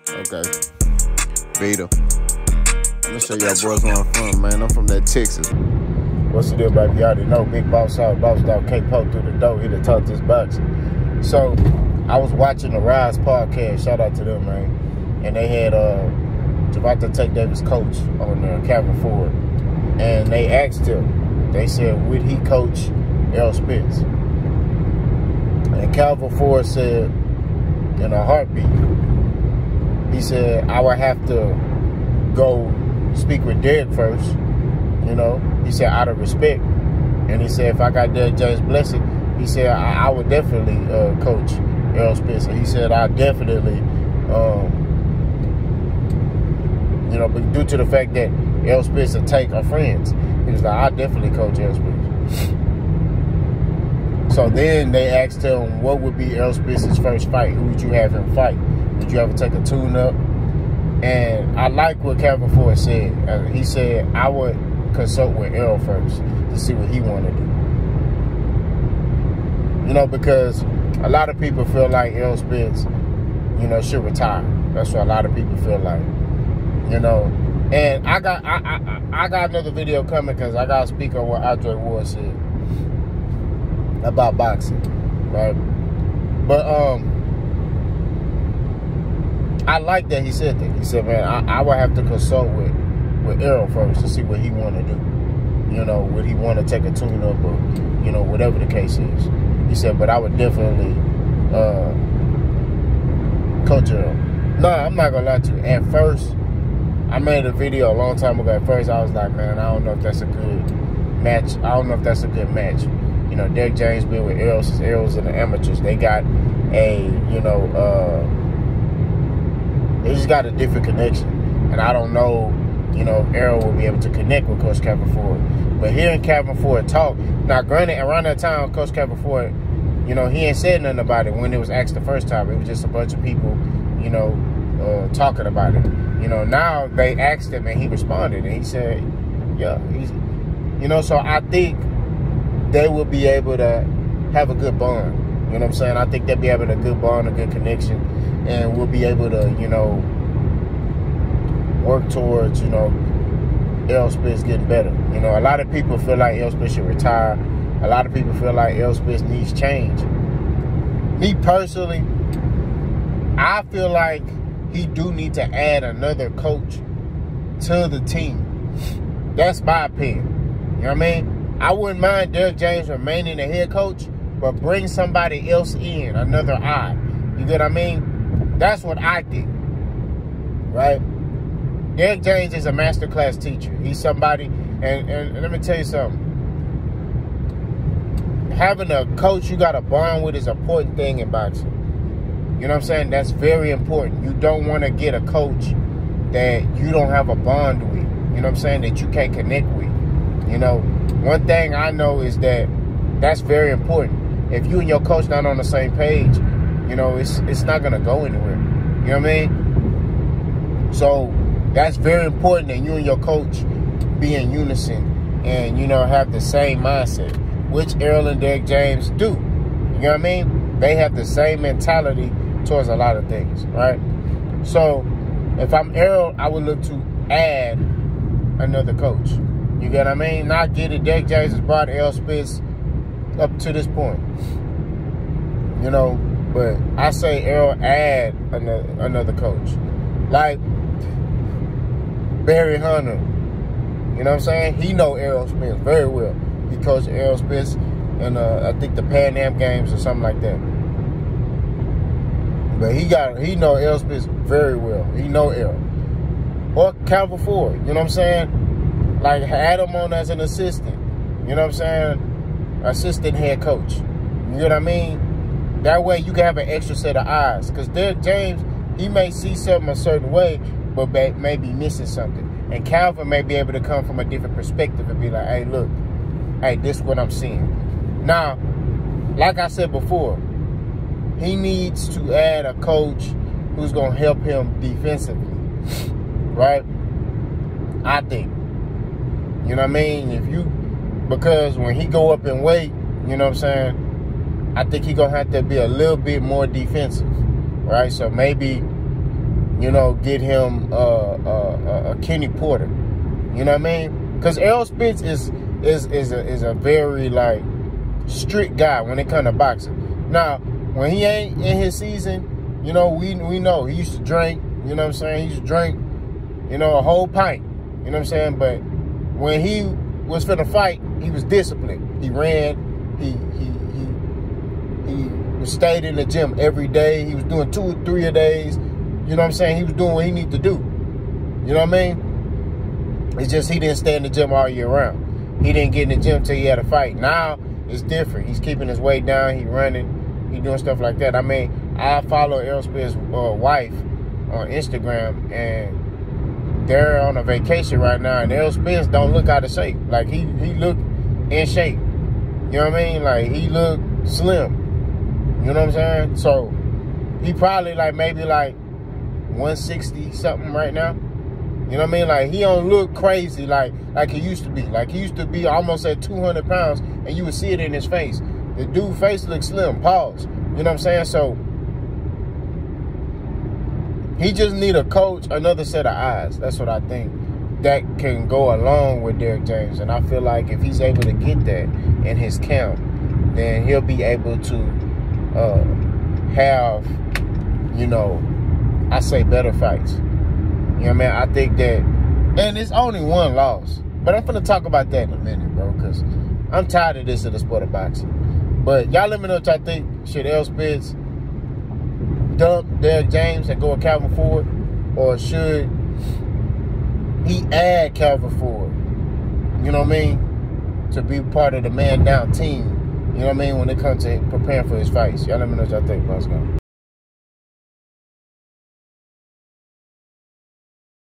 Okay. Vita. I'm gonna show y'all boys where I'm from, man. I'm from that Texas. What's the deal, baby? You already know. Big Boss out, Boss Dog can't poke through the door. Here to talk this boxing. So, I was watching the Rise podcast. Shout out to them, man. And they had Javante Tank Davis coach on there, Calvin Ford. And they asked him, they said, would he coach Errol Spence? And Calvin Ford said, in a heartbeat, he said, I would have to go speak with Derrick first, you know. He said, out of respect. And he said, if I got Derrick James' blessing, he said, I would definitely coach Errol Spence. He said, I definitely, you know, but due to the fact that Errol Spence and Tank are friends, he was like, I definitely coach Errol Spence. So then they asked him, what would be Errol Spence's first fight? Who would you have him fight? Would you ever take a tune-up? And I like what Calvin Ford said. He said, I would consult with Errol first to see what he wanted to do. You know, because a lot of people feel like Errol Spence, you know, should retire. That's what a lot of people feel like. You know, and I got another video coming because I got to speak on what Andre Ward said about boxing, right? But I like that he said that. He said, man, I would have to consult with Errol first to see what he want to do. You know, would he want to take a tune-up or, you know, whatever the case is. He said, but I would definitely coach Errol. No, I'm not going to lie to you. At first, I made a video a long time ago. At first, I was like, man, I don't know if that's a good match. I don't know if that's a good match. You know, Derrick James been with Errol since Errol's in the amateurs. They got a, you know, they just got a different connection. And I don't know, you know, if Errol will be able to connect with Coach Calvin Ford. But hearing Calvin Ford talk, now granted, around that time, Coach Calvin Ford, you know, he ain't said nothing about it when it was asked the first time. It was just a bunch of people, you know, talking about it. You know, now they asked him and he responded. And he said, yeah, he's, you know, so I think they will be able to have a good bond. You know what I'm saying? I think they'll be able to good bond, a good connection. And we'll be able to, you know, work towards, you know, Errol Spence getting better. You know, a lot of people feel like Errol Spence should retire. A lot of people feel like Errol Spence needs change. Me personally, I feel like he do need to add another coach to the team. That's my opinion. You know what I mean? I wouldn't mind Derrick James remaining the head coach, but bring somebody else in, another eye. You get what I mean? That's what I think, right? Derrick James is a masterclass teacher. He's somebody, and let me tell you something. Having a coach you got to bond with is an important thing in boxing. You know what I'm saying? That's very important. You don't want to get a coach that you don't have a bond with. You know what I'm saying? That you can't connect with. You know, one thing I know is that that's very important. If you and your coach not on the same page, you know, it's not going to go anywhere. You know what I mean? So that's very important that you and your coach be in unison and, you know, have the same mindset, which Errol and Derrick James do. You know what I mean? They have the same mentality towards a lot of things, right? So if I'm Errol, I would look to add another coach. You get what I mean? Not get it. Derrick James has brought Errol Spence up to this point. You know, but I say Errol add another coach. Like Barry Hunter. You know what I'm saying? He know Errol Spence very well. He coached Errol Spence in, I think, the Pan Am Games or something like that. But he know Errol Spence very well. He know Errol. Or Calvin Ford. You know what I'm saying? Like, had him on as an assistant. You know what I'm saying? Assistant head coach. You know what I mean? That way you can have an extra set of eyes. Because Derrick James, he may see something a certain way, but may be missing something. And Calvin may be able to come from a different perspective and be like, hey, look, hey, this is what I'm seeing. Now, like I said before, he needs to add a coach who's going to help him defensively. Right? I think. You know what I mean? Because when he go up in weight, you know what I'm saying, I think he's going to have to be a little bit more defensive, right? So maybe you know, get him a Kenny Porter. You know what I mean? Because Errol Spence is a very, like, strict guy when it comes to boxing. Now, when he ain't in his season, you know, we know he used to drink. You know what I'm saying? He used to drink, you know, a whole pint. You know what I'm saying? But when he was finna fight, he was disciplined. He ran. He stayed in the gym every day. He was doing 2 or 3 a days. You know what I'm saying? He was doing what he needed to do. You know what I mean? It's just he didn't stay in the gym all year round. He didn't get in the gym till he had a fight. Now it's different. He's keeping his weight down. He running. He doing stuff like that. I mean, I follow Errol Spence's wife on Instagram, and they're on a vacation right now. And Errol Spence don't look out of shape. Like he look in shape. You know what I mean? Like he look slim. You know what I'm saying? So he probably like maybe like 160 something right now. You know what I mean? Like he don't look crazy like he used to be. Like he used to be almost at 200 pounds, and you would see it in his face. The dude's face looks slim. Pause. You know what I'm saying? So he just need a coach, another set of eyes. That's what I think that can go along with Derrick James. And I feel like if he's able to get that in his camp, then he'll be able to have, you know, I say better fights. You know what I mean? I think that, and it's only one loss. But I'm finna talk about that in a minute, bro, because I'm tired of this in the sport of boxing. But y'all let me know what y'all think. Should Errol Spence dump Derrick James and go with Calvin Ford? Or should he add Calvin Ford, you know what I mean, to be part of the man down team, you know what I mean, when it comes to preparing for his fights? Y'all let me know what y'all think. Let's go.